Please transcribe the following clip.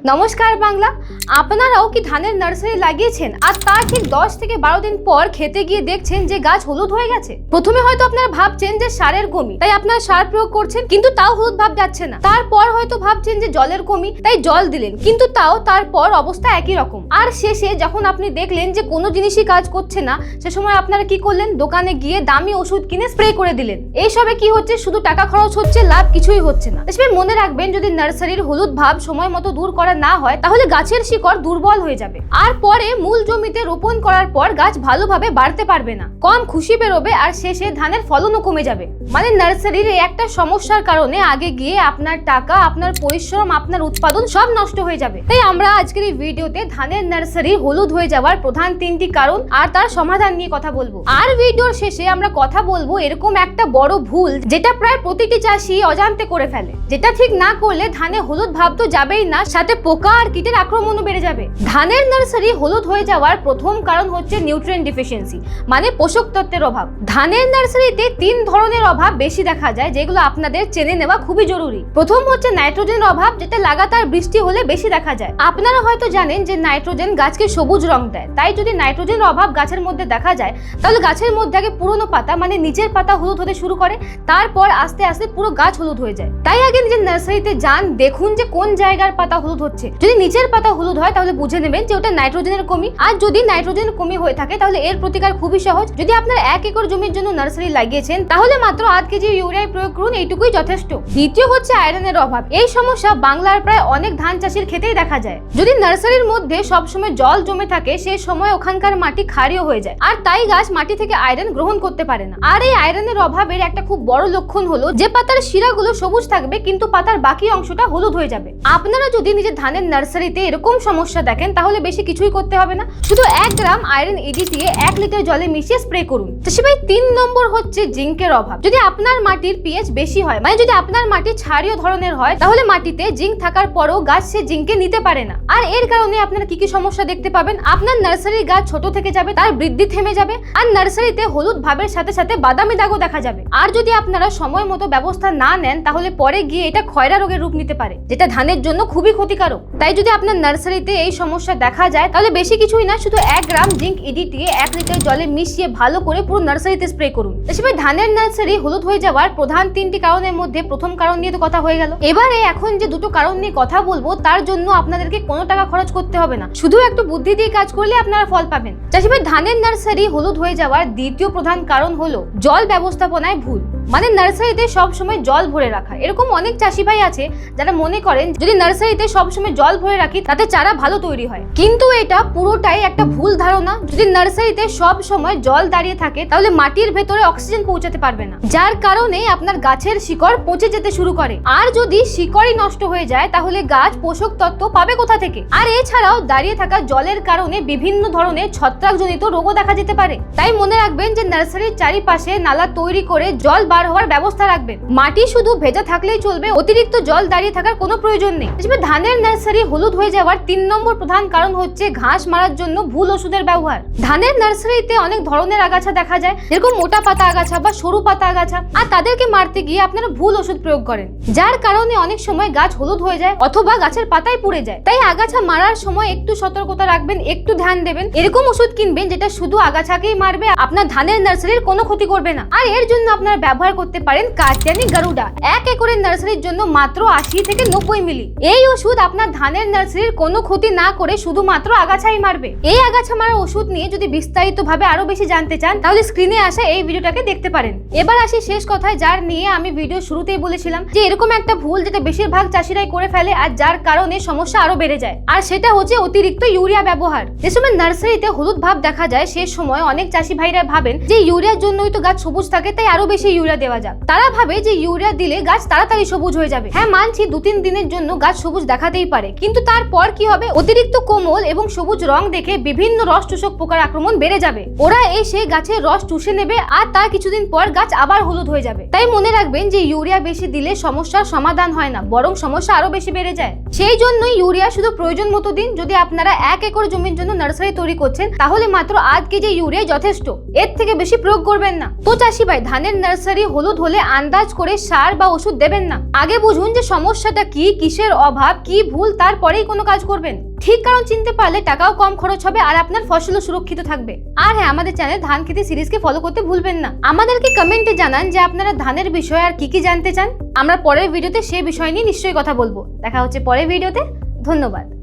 নমস্কার বাংলা। আপনারাও কি ধানের নার্সারি লাগিয়েছেন আর তার ঠিক 10 থেকে 12 দিন পর খেতে গিয়ে দেখছেন যে গাছ হলুদ হয়ে গেছে? প্রথমে হয়তো আপনারা ভাবছেন যে সারের কমি তাই আপনারা সার প্রয়োগ করছেন, কিন্তু তাও হলুদ ভাব যাচ্ছে না। তারপর হয়তো ভাবছেন যে জলের কমি তাই জল দিলেন, কিন্তু তাও তারপর অবস্থা একই রকম। আর শেষে যখন আপনি দেখলেন যে কোনো জিনিসই কাজ করছে না, সে সময় আপনারা কি করলেন? দোকানে গিয়ে দামি ওষুধ কিনে স্প্রে করে দিলেন। এইসবে কি হচ্ছে? শুধু টাকা খরচ হচ্ছে, লাভ কিছুই হচ্ছে না। তবে মনে রাখবেন, যদি নার্সারির হলুদ ভাব সময় মতো দূর করা না হয় তাহলে গাছের শিকড় দুর্বল হয়ে যাবে, আর পরে মূল জমিতে রোপণ করার পর গাছ ভালোভাবে বাড়তে পারবে না, কম খুশি বেরোবে, আর শেষে ধানের ফলনও কমে যাবে। মানে নার্সারির একটা সমস্যার কারণে আগে গিয়ে আপনার টাকা, আপনার পরিশ্রম, আপনার উৎপাদন সব নষ্ট হয়ে যাবে। তাই আমরা আজকের এই ভিডিওতে ধানের নার্সারি হলুদ হয়ে যাওয়ার প্রধান 3টি কারণ আর তার সমাধান নিয়ে কথা বলবো। আর ভিডিওর শেষে আমরা কথা বলবো এরকম একটা বড় ভুল যেটা প্রায় প্রতিটি চাষি অজান্তে করে ফেলে, যেটা ঠিক না করলে ধানে হলুদ ভাব তো যাবেই না, সাথে পোকা আর কীটের আক্রমণও বেড়ে যাবে। ধানের নার্সারি হলুদ হয়ে যাওয়ার প্রথম কারণ হচ্ছে নিউট্রিয়েন্ট ডিফিসিয়েন্সি, মানে পোষক তত্ত্বের অভাব। ধানের নার্সারিতে 3 ধরনের অভাব বেশি দেখা যায়, যেগুলো আপনাদের জেনে নেওয়া খুবই জরুরি। প্রথম হচ্ছে নাইট্রোজেনের অভাব, যেটা লাগাতার বৃষ্টি হলে বেশি দেখা যায়। আপনারা হয়তো জানেন যে নাইট্রোজেন গাছকে সবুজ রং দেয়, তাই যদি নাইট্রোজেনের অভাব গাছের মধ্যে দেখা যায় তাহলে গাছের মধ্যে আগে পুরনো পাতা, মানে নিচের পাতা হলুদ হতে শুরু করে, তারপর আস্তে আস্তে পুরো গাছ হলুদ হয়ে যায়। তাই আগে নিজের নার্সারিতে যান, দেখুন যে কোন জায়গার পাতা হলুদ হচ্ছে। যদি নিচের পাতা হলুদ হয় তাহলে বুঝে নেবেন যে ওটা নাইট্রোজেনের কমি। আর যদি নাইট্রোজেনের কমি হয়ে থাকে তাহলে এর প্রতিকার খুবই সহজ। যদি আপনার 1 একর জমির জন্য নার্সারি লাগিয়েছেন তাহলে মাত্র 8 কেজি ইউরিয়া প্রয়োগ করুন, এইটুকুই যথেষ্ট। দ্বিতীয় হচ্ছে আয়রনের অভাব। এই সমস্যা বাংলার প্রায় অনেক ধান চাষির ক্ষেতেই দেখা যায়। যদি নার্সারির মধ্যে সবসময় জল জমে থাকে, সেই সময় ওখানকার মাটি ক্ষারীয় হয়ে যায়, আর তাই গাছ মাটি থেকে আয়রন গ্রহণ করতে পারে না। আর এই আয়রনের অভাবের একটা খুব বড় লক্ষণ হলো যে পাতার শিরাগুলো সবুজ থাকবে কিন্তু পাতার বাকি অংশটা হলুদ হয়ে যাবে। আপনারা যদি নিজের ধানের নার্সারিতে এরকম সমস্যা দেখেন তাহলে বেশি কিছুই করতে হবে না, শুধু 1 গ্রাম আয়রন EDTA 1 লিটার জলে মিশিয়ে স্প্রে করুন। তো সেভাবে 3 নম্বর হচ্ছে জিঙ্কের অভাব। যদি আপনার মাটির pH বেশি হয়, মানে যদি আপনার মাটি ক্ষারীয় ধরনের হয়, তাহলে মাটিতে জিঙ্ক থাকার পরও গাছ সে জিঙ্কে নিতে পারে না। আর এর কারণে আপনারা কি কি সমস্যা দেখতে পাবেন? আপনার নার্সারির গাছ ছোট থেকে যাবে, তার বৃদ্ধি থেমে যাবে, আর নার্সারিতে হলুদ ভাবের সাথে সাথে বাদামি দাগও দেখা যাবে। আর যদি আপনারা সময় মতো ব্যবস্থা না নেন তাহলে পরে গিয়ে এটা ক্ষয়রা রোগের রূপ নিতে পারে, যেটা ধানের জন্য খুবই ক্ষতিকারক। তাই যদি আপনার নার্সারিতে এই সমস্যা দেখা যায় তাহলে বেশি কিছুই না, শুধু 1 গ্রাম জিঙ্ক EDTA 1 লিটার জলে মিশিয়ে ভালো করে পুরো নার্সারিতে স্প্রে করুন। এসবে ধানের নার্সারি হলুদ হয়ে যাওয়ার প্রধান 3টি কারণের মধ্যে প্রথম কারণ নিয়ে তো কথা হয়ে গেল। এবারে এখন যে দুটো কারণ নিয়ে কথা বলবো তার জন্য আপনাদেরকে কোনো টাকা খরচ করতে হবে না, শুধু একটু বুদ্ধি দিয়ে কাজ করলে আপনারা ফল পাবেন। চাষিভাই, ধানের নার্সারি হলুদ হয়ে যাওয়ার দ্বিতীয় প্রধান কারণ হলো জল ব্যবস্থাপনায় ভুল, মানে নার্সারিতে সব সময় জল ভরে রাখা। এরকম অনেক চাষি ভাই আছে যারা মনে করেন যদি নার্সারিতে সব সময় জল ভরে রাখি তাতে চারা ভালো তৈরি হয়, কিন্তু এটা পুরোটাই একটা ভুল ধারণা। যদি নার্সারিতে সব সময় জল দাঁড়িয়ে থাকে তাহলে মাটির ভেতরে অক্সিজেন পৌঁছাতে পারবে না, যার কারণে আপনার গাছের শিকড় পচে যেতে শুরু করে। আর যদি শিকড়ই নষ্ট হয়ে যায় তাহলে গাছ পোষক তত্ত্ব পাবে কোথা থেকে? আর এছাড়াও দাঁড়িয়ে থাকা জলের কারণে বিভিন্ন ধরনের ছত্রাকজনিত রোগও দেখা যেতে পারে। তাই মনে রাখবেন যে নার্সারির চারিপাশে নালা তৈরি করে জল বার হওয়ার ব্যবস্থা রাখবেন। মাটি শুধু ভেজা থাকলেই চলবে, অতিরিক্ত জল দাঁড়িয়ে থাকার কোনো প্রয়োজন নেই। ধানের নার্সারি হলুদ হয়ে যাওয়ার 3 নম্বর প্রধান কারণ হচ্ছে ঘাস মারার জন্য ভুল ওষুধের ব্যবহার। ধানের নার্সারিতে অনেক ধরনের আগাছা দেখা যায়, যেরকম মোটা পাতা আগাছা বা সরু পাতা আগাছা, আর তাদেরকে মারতে গিয়ে আপনারা ভুল ওষুধ প্রয়োগ করেন, যার কারণে অনেক সময় গাছ হলুদ হয়ে যায় অথবা গাছের পাতায় পুড়ে যায়। তাই আগাছা মারার সময় একটু সতর্কতা রাখবেন, একটু ধ্যান দেবেন। এরকম ওষুধ কিনবেন যেটা শুধু আগাছাকেই মারবে, আপনার ধানের নার্সারির কোনো ক্ষতি করবে না। আর এর জন্য আপনারা ব্যবহার করতে পারেন কার্টিয়ানি গারুডা। 1 একরের নার্সারির জন্য মাত্র 80 থেকে 90 মিলি। এই ওষুধ আপনার ধানের নার্সারির কোনো ক্ষতি না করে শুধুমাত্র আগাছাই মারবে। এই আগাছা মারার ওষুধ নিয়ে যদি বিস্তারিত ভাবে আরো বেশি জানতে চান তাহলে স্ক্রিনে আসা এই ভিডিওটাকে দেখতে পারেন। এবার আসি শেষ কথায়, যার নিয়ে আমি ভিডিও শুরুতেই বলেছিলাম যে এরকম একটা ভুল যেটা বেশিরভাগ চাষিরাই করে ফেলে আর যার কারণে সমস্যা আরো বেড়ে যায়, আর সেটা হচ্ছে অতিরিক্ত ইউরিয়া ব্যবহার। যে সময় নার্সারিতে হলুদ ভাব দেখা যায় সে সময় অনেক চাষি ভাইরা ভাবেন যে ইউরিয়ার জন্যই তো গাছ সবুজ থাকে, তাই আরো বেশি ইউরিয়া দেওয়া যাক। তারা ভাবে যে ইউরিয়া দিলে গাছ তাড়াতাড়ি সবুজ হয়ে যাবে। হ্যাঁ, মানছি 2-3 দিনের জন্য গাছ সবুজ দেখাতেই পারে, কিন্তু তারপর কি হবে? অতিরিক্ত কোমল এবং সবুজ রং দেখে বিভিন্ন রস চূষক পোকার আক্রমণ বেড়ে যাবে। ওরা এসে গাছের রস চুষে নেবে আর তার কিছুদিন পর গাছ আবার হলুদ হয়ে যাবে। তাই মনে রাখবেন যে ইউরিয়া বেশি দিলে সমস্যার সমাধান হয় না, বরং সমস্যা আরো বেশি বেড়ে যায়। সেই জন্যই ইউরিয়া শুধু প্রয়োজন মতো দিন। যদি আপনারা 1 একর জমির জন্য নার্সারি তৈরি করছেন তাহলে মাত্র 8 কেজি ইউরিয়া যথেষ্ট, এর থেকে বেশি প্রয়োগ করবেন না। তো চাষি ভাই, ধানের নার্সারি হলুদ হলে আন্দাজ করে সার বা ওষুধ দেবেন না। আগে বুঝুন যে সমস্যাটা কি, কিসের অভাব, কি ভুল, তারপরেই কোনো কাজ করবেন। ঠিক কারণ চিনতে পারলে টাকাও কম খরচ হবে আর আপনার ফসলও সুরক্ষিত থাকবে। আর হ্যাঁ, আমাদের চ্যানেল ধান খেতে সিরিজকে ফলো করতে ভুলবেন না। আমাদেরকে কমেন্টে জানান যে আপনারা ধানের বিষয়ে আর কি জানতে চান। আমরা পরের ভিডিওতে সেই বিষয় নিয়ে নিশ্চয়ই কথা বলবো। দেখা হচ্ছে পরের ভিডিওতে। ধন্যবাদ।